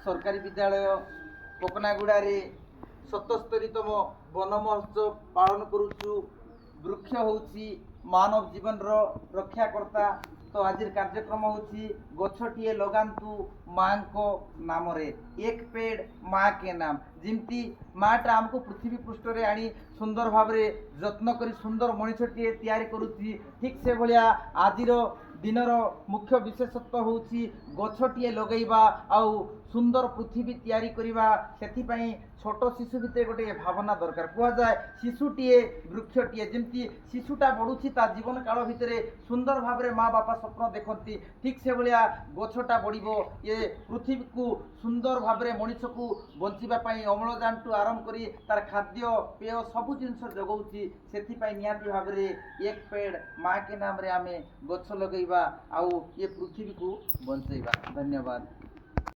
सरकारी विद्यालय पकनागुड़े 77तम वन महोत्सव पालन करुचु। वृक्ष होची मानव जीवन रक्षाकर्ता। तो आज कार्यक्रम होची गछटिए लगांतु माँ को नाम रे, एक पेड़ माँ के नाम। जिमती माँटा आमको पृथ्वी पृष्ठ रे आनी सुंदर भाव रे जत्न करी सुंदर मनीषटीए तैयारी करुची। ठीक से भलिया आजिर दिनर मुख्य विशेषत्व होची गछटिए लगेइबा आउ सुंदर पृथ्वी तैयारी करिबा। सेथिपई छोट शिशु भितर गोटे भावना दरकार। कह जाए शिशुटीए वृक्षटीए। जमती शिशुटा बढ़ुची ता जीवन काल भितर सुंदर भाव रे माँ बापा स्वप्न देखती। ठीक से भलिया गछटा बढ़िबो, ये पृथ्वी को सुंदर भाव रे मनुष्य को बंचिबा पई अम्लजान टू आरंभ करी तार खाद्य पेय सबु जिनस जगौची। सेथिपई निहाती भाव रे एक पेड़ माँ के नाम रे आमे गछ लगेइबा आउ ये पृथ्वी को बंचेइबा। धन्यवाद।